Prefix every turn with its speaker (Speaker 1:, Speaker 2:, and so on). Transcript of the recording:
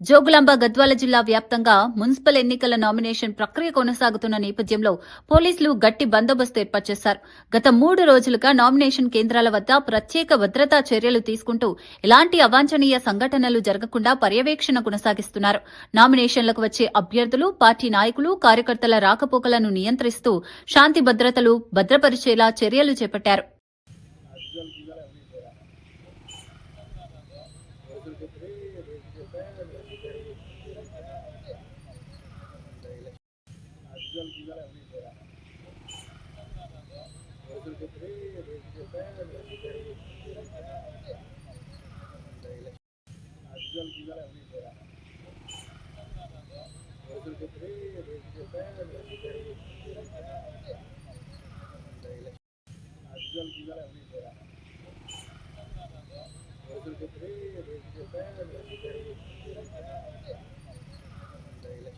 Speaker 1: జోగులాంబ గద్వాల జిల్లా వ్యాప్తంగా మున్సిపల్ ఎన్నికల నామినేషన్ ప్రక్రియ కొనసాగుతున్న నేపథ్యంలో పోలీసులు గట్టి బందోబస్తు ఏర్పాటు చేశారు. గత 3 రోజులుగా నామినేషన్ కేంద్రాల వద్ద ప్రత్యేక భద్రతా చర్యలు తీసుకుంటూ ఎలాంటి అవాంఛనీయ సంఘటనలు జరగకుండా పర్యవేక్షణ కొనసాగిస్తున్నారు. నామినేషన్లకు వచ్చే అభ్యర్థులు, పార్టీ నాయకులు, కార్యకర్తల రాకపోకలను నియంత్రిస్తూ శాంతి భద్రతలు భద్రపరిచేలా చర్యలు చేపట్టారు.
Speaker 2: Visual. 。 . 。 。 。 . 。 。 . 。 . 。 . 。 。 . 。 。 。 。 。 。 。 。 。 。 。 。 。 。 。 。 。 。 。 。 。 。 。 。 。 。 。 。 。 。 。 。 。 。 。 。 。